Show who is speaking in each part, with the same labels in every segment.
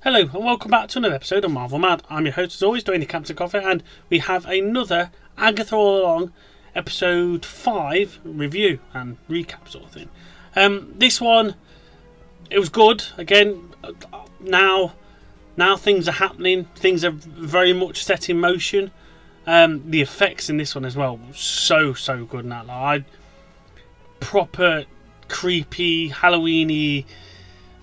Speaker 1: Hello and welcome back to another episode of Marvel Mad. I'm your host as always, Dwayne Captain Coffee, and we have another Agatha All Along episode 5 review and recap sort of thing. This one, it was good. Again, now things are happening. Things are very much set in motion. The effects in this one as well, so good now. Like, proper creepy, Halloweeny.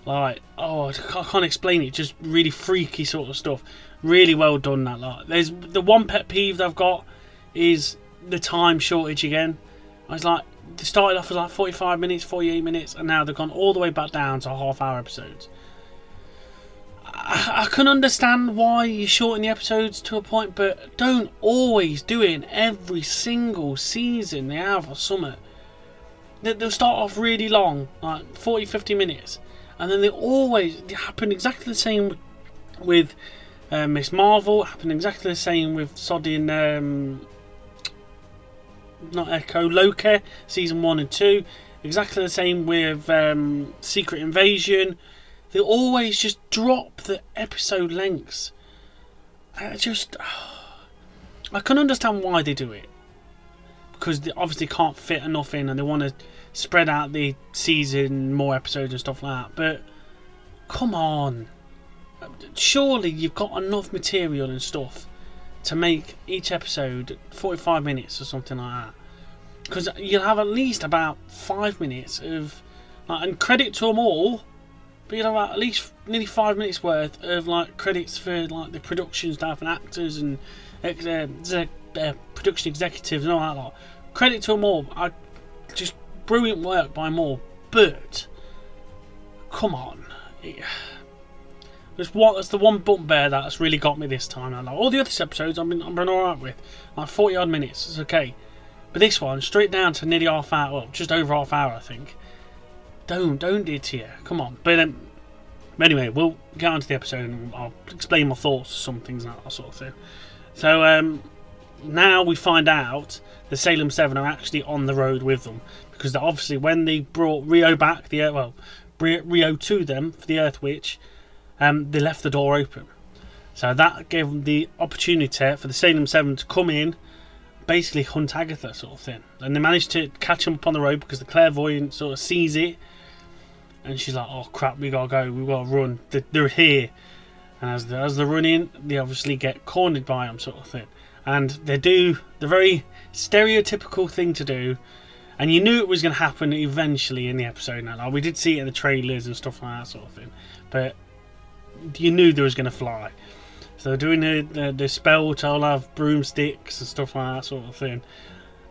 Speaker 1: Like, I can't explain it. Just really freaky sort of stuff. Really well done that. Like, there's the one pet peeve that I've got is the time shortage again. I was like, they started off as like 45 minutes, 48 minutes, and now they've gone all the way back down to half-hour episodes. I can understand why you shorten the episodes to a point, but don't always do it in every single season they have or something. They'll start off really long, like 40, 50 minutes. And then they happen exactly the same with Miss Marvel. Happen exactly the same with Sodding, not Echo, Loki, season 1 and 2. Exactly the same with Secret Invasion. They always just drop the episode lengths. I can understand why they do it, because they obviously can't fit enough in, and they want to spread out the season, more episodes and stuff like that. But come on, surely you've got enough material and stuff to make each episode 45 minutes or something like that, because you'll have at least about 5 minutes of and credit to them all, but you'll have at least nearly 5 minutes worth of like credits for like the production staff and actors and production executives and all that lot. Credit to them all. Just brilliant work by them all, but come on, that's the one bugbear that's really got me this time. Like, all the other episodes I've been alright with, like 40 odd minutes, it's okay, but this one straight down to nearly half hour, well, just over half hour I think. Don't do it to you, come on. But anyway, we'll get on to the episode and I'll explain my thoughts on some things and that sort of thing. So now we find out the Salem 7 are actually on the road with them, because obviously when they brought Rio back, Rio to them for the Earth Witch, they left the door open. So that gave them the opportunity for the Salem 7 to come in, basically hunt Agatha sort of thing. And they managed to catch them up on the road because the clairvoyant sort of sees it, and she's like, oh crap, we gotta go, we gotta run, they're here. And as they're running, they obviously get cornered by them sort of thing. And they do the very stereotypical thing to do, and you knew it was going to happen eventually in the episode. Now, like, we did see it in the trailers and stuff like that sort of thing, but you knew they was going to fly. So they're doing the spell to all have broomsticks and stuff like that sort of thing.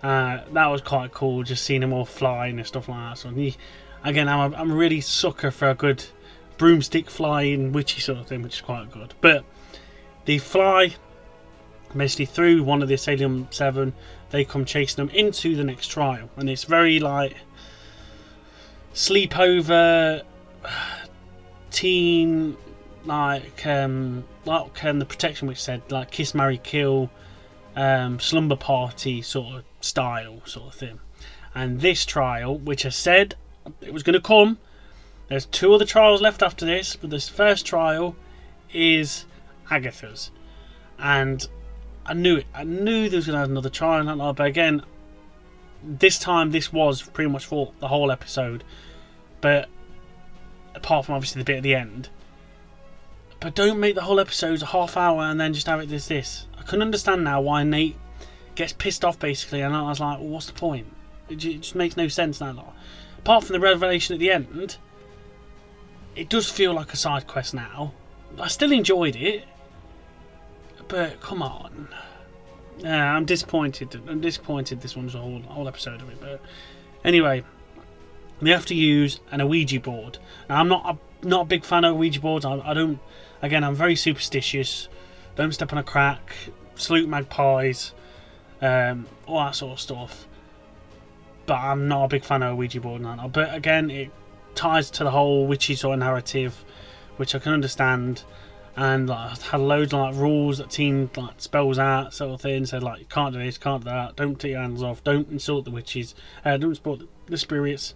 Speaker 1: That was quite cool, just seeing them all flying and stuff like that. So again, I'm a really sucker for a good broomstick flying witchy sort of thing, which is quite good. But they fly basically through one of the Salem 7. They come chasing them into the next trial, and it's very like sleepover teen, like the Protection Witch said, like kiss, marry, kill, slumber party sort of style sort of thing. And this trial, which I said it was going to come, there's 2 other trials left after this, but this first trial is Agathas. And I knew it. I knew there was going to have another trial, but again, this time this was pretty much for the whole episode, but apart from obviously the bit at the end. But don't make the whole episode a half hour and then just have it this. I can understand now why Nate gets pissed off basically, and I was like, well, what's the point? It just makes no sense now. Apart from the revelation at the end, it does feel like a side quest now. I still enjoyed it, but come on. Yeah, I'm disappointed. This one's a whole episode of it. But anyway, they have to use an Ouija board. Now, I'm not a big fan of Ouija boards. I don't. Again, I'm very superstitious. Don't step on a crack. Salute magpies. All that sort of stuff. But I'm not a big fan of a Ouija board now. But again, it ties to the whole witchy sort of narrative, which I can understand. And like, had loads of like rules that team like spells out sort of thing. Said like, you can't do this, can't do that. Don't take your hands off. Don't insult the witches. Don't support the spirits.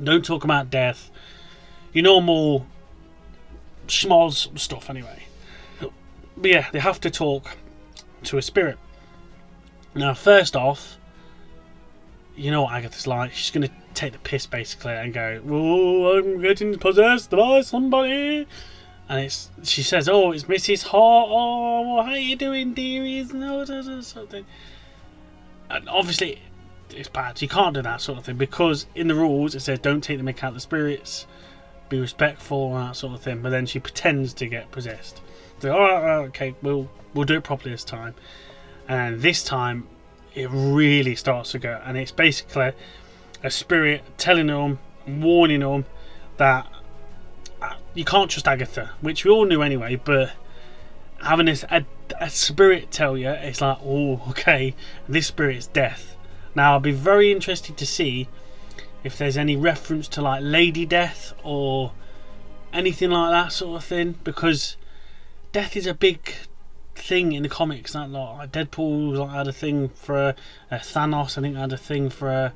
Speaker 1: Don't talk about death. Your normal schmoz stuff anyway. But yeah, they have to talk to a spirit. Now, first off, you know what Agatha's like. She's going to take the piss basically and go, "Oh, I'm getting possessed by somebody." And she says, "Oh, it's Mrs. Hart. Oh, how you doing, dearies?" No, something. And obviously, it's bad. You can't do that sort of thing because in the rules it says don't take the mick out of the spirits, be respectful and that sort of thing. But then she pretends to get possessed. So, all right, okay, we'll do it properly this time. And this time, it really starts to go, and it's basically a spirit telling them, warning them that you can't trust Agatha, which we all knew anyway. But having a spirit tell you, it's like, oh, okay, this spirit is death. Now, I'll be very interested to see if there's any reference to like Lady Death or anything like that sort of thing, because death is a big thing in the comics. That like Deadpool had a thing for Thanos. I think had a thing for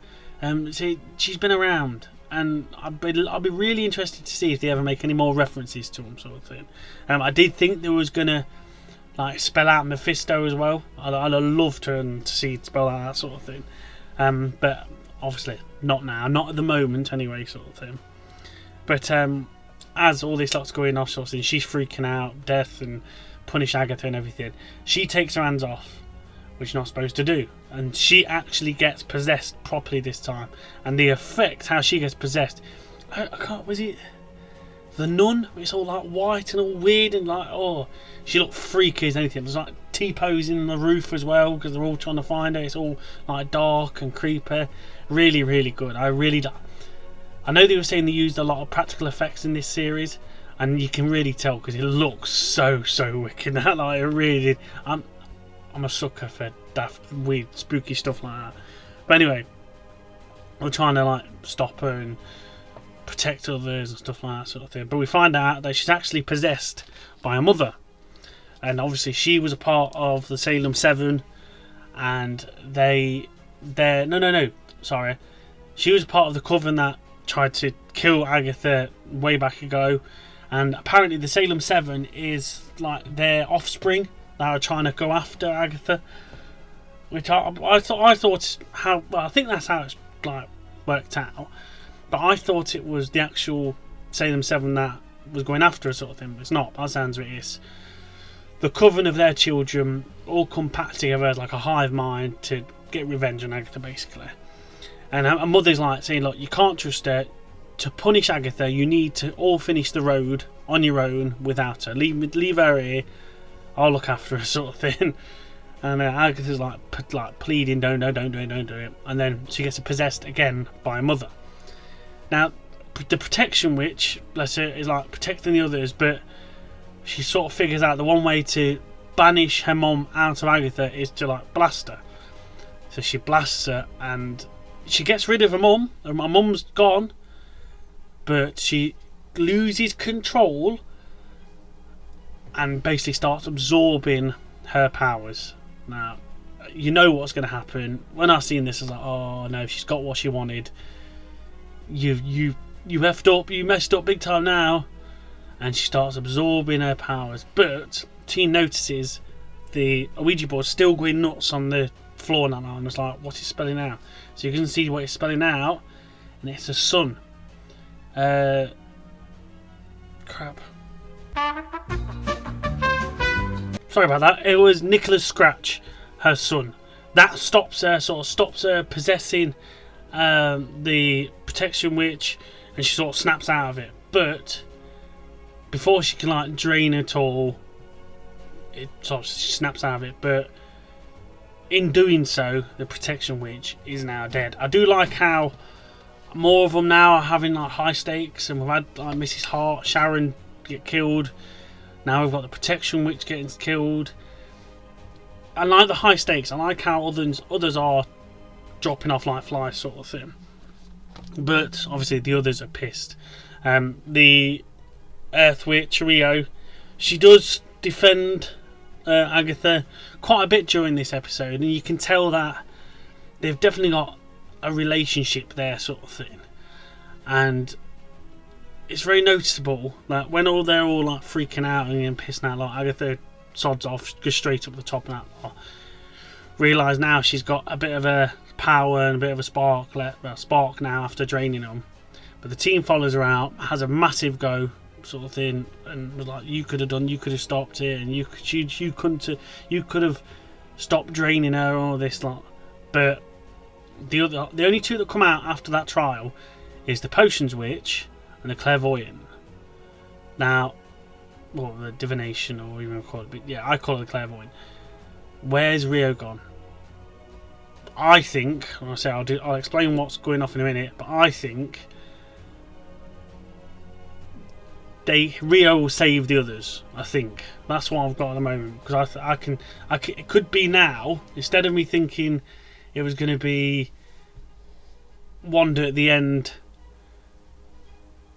Speaker 1: see, she's been around, and I'll be really interested to see if they ever make any more references to them, sort of thing. I did think there was gonna like spell out Mephisto as well. I'd love to see it spell out that sort of thing, but obviously not now, not at the moment anyway, sort of thing. But as all this lot's going off, sort of thing, she's freaking out, death and punish Agatha and everything. She takes her hands off, which you're not supposed to do, and she actually gets possessed properly this time. And the effect, how she gets possessed, I can't, was it the nun? It's all like white and all weird and like, oh, she looked freaky as anything. There's like T-posing on the roof as well because they're all trying to find her. It's all like dark and creepy. Really, really good. I know they were saying they used a lot of practical effects in this series, and you can really tell because it looks so wicked. That like, it really did. I'm a sucker for daft, weird, spooky stuff like that. But anyway, we're trying to like stop her and protect others and stuff like that sort of thing. But we find out that she's actually possessed by a mother, and obviously she was a part of the Salem 7, and she was part of the Coven that tried to kill Agatha way back ago. And apparently the Salem 7 is like their offspring that are trying to go after Agatha, which I thought how, well, I think that's how it's like worked out. But I thought it was the actual Salem 7 that was going after her sort of thing. But it's not. That sounds like it's the Coven of their children all come packed together as like a hive mind to get revenge on Agatha basically. And her mother's like saying, look, you can't trust her. To punish Agatha, you need to all finish the road on your own without her. Leave her here. I'll look after her, sort of thing. And Agatha's like pleading, don't do it. And then she gets possessed again by her mother. Now, the protection witch, let's say, is like protecting the others, but she sort of figures out the one way to banish her mum out of Agatha is to like blast her. So she blasts her, and she gets rid of her mum. Her mum's gone. But she loses control and basically starts absorbing her powers. Now, you know what's going to happen. When I seen this, I was like, oh no, she's got what she wanted. You effed up, you messed up big time now. And she starts absorbing her powers. But Teen notices the Ouija board still going nuts on the floor now. And it's like, what's it spelling out? So you can see what it's spelling out, and it's a sun. Crap. Sorry about that. It was Nicholas Scratch, her son. That stops her possessing the protection witch, and she sort of snaps out of it. But before she can like drain it all, she snaps out of it. But in doing so, the protection witch is now dead. I do like how more of them now are having like high stakes, and we've had like Mrs. Hart, Sharon get killed. Now we've got the protection witch getting killed. I like the high stakes. I like how others are dropping off like flies, sort of thing. But obviously the others are pissed. The Earth Witch Rio, she does defend Agatha quite a bit during this episode, and you can tell that they've definitely got a relationship there, sort of thing. And it's very noticeable that when they're all like freaking out and pissing out, like Agatha sods off, goes straight up the top, and that lot. Realise now she's got a bit of a power and a bit of a spark now after draining them. But the team follows her out, has a massive go, sort of thing, and was like, "You could have stopped it, and you could have stopped draining her, and all this lot." But the only two that come out after that trial is the Potions Witch and the Clairvoyant. Now, well, the Divination, or even call it, but yeah, I call it the Clairvoyant. Where's Rio gone? I think, I'll explain what's going off in a minute, but I think Rio will save the others. I think that's what I've got at the moment, because it could be now, instead of me thinking it was going to be Wanda at the end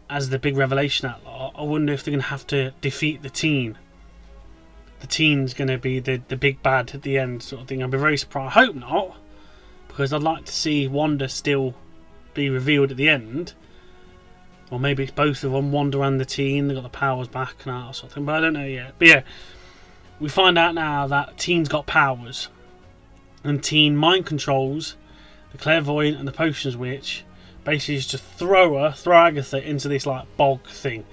Speaker 1: as the big revelation at lot. I wonder if they're going to have to defeat the teen. The teen's going to be the big bad at the end, sort of thing. I'd be very surprised. I hope not, because I'd like to see Wanda still be revealed at the end. Or maybe it's both of them, Wanda and the teen. They've got the powers back and that sort of thing. But I don't know yet. But yeah, we find out now that teen's got powers. And teen mind controls the Clairvoyant and the Potions Witch. Basically just to throw Agatha into this like bog thing.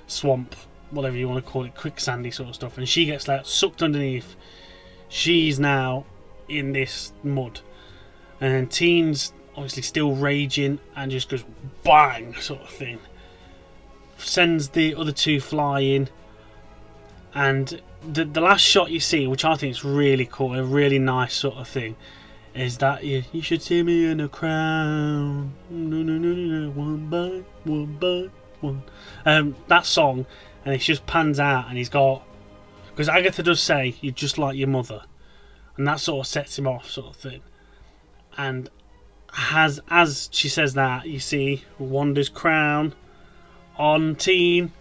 Speaker 1: Swamp, whatever you want to call it, quicksandy sort of stuff, and she gets like sucked underneath. She's now in this mud, and Teen's obviously still raging and just goes bang sort of thing. Sends the other two flying, and the last shot you see, which I think is really cool, a really nice sort of thing, is that you should see me in a crown. No, one by one. That song. And it just pans out, and he's got, because Agatha does say you're just like your mother, and that sort of sets him off, sort of thing. And as she says that, you see Wanda's crown on Teen.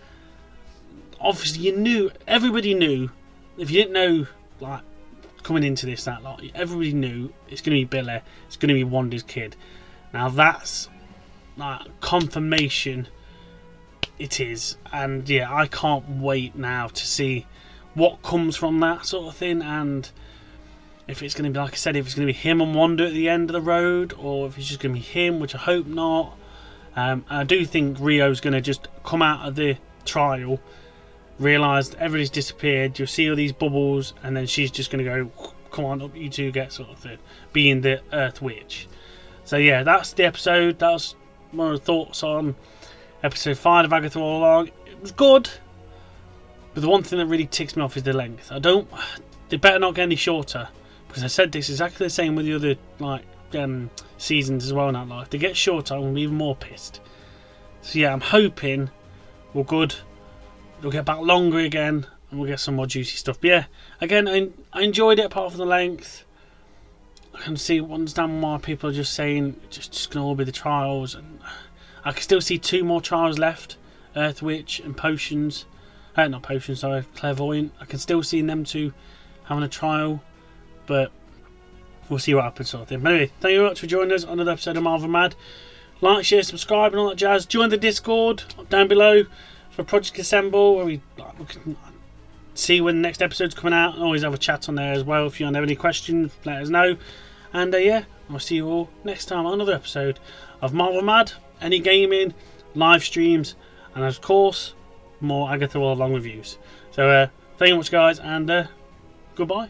Speaker 1: Obviously, everybody knew. If you didn't know, like coming into this, that lot, everybody knew it's going to be Billy. It's going to be Wanda's kid. Now that's like confirmation. It is, and yeah, I can't wait now to see what comes from that sort of thing, and if it's going to be, like I said, if it's going to be him and Wanda at the end of the road, or if it's just going to be him, which I hope not. I do think Rio's going to just come out of the trial, realise that everybody's disappeared, you'll see all these bubbles, and then she's just going to go, "Come on, up you two get," sort of thing, being the Earth Witch. So yeah, that's the episode. That was one of the thoughts on Episode 5 of Agatha All Along. It was good, but the one thing that really ticks me off is the length. They better not get any shorter, because I said this exactly the same with the other seasons as well. Now, if they get shorter, I'm gonna be even more pissed. So yeah, I'm hoping we're good. We'll get back longer again, and we'll get some more juicy stuff. But yeah, again, I enjoyed it apart from the length. I can understand why people are just saying it's just gonna all be the trials, and I can still see 2 more trials left, Earth Witch and Potions. Not Potions, sorry, Clairvoyant. I can still see them two having a trial, but we'll see what happens, sort of thing. But anyway, thank you very much for joining us on another episode of Marvel Mad. Like, share, subscribe, and all that jazz. Join the Discord down below for Project Assemble, where we can see when the next episode's coming out, and always have a chat on there as well. If you have any questions, let us know. And yeah, I'll see you all next time on another episode of Marvel Mad. Any gaming, live streams, and of course, more Agatha All Along reviews. So, thank you very much, guys, and goodbye.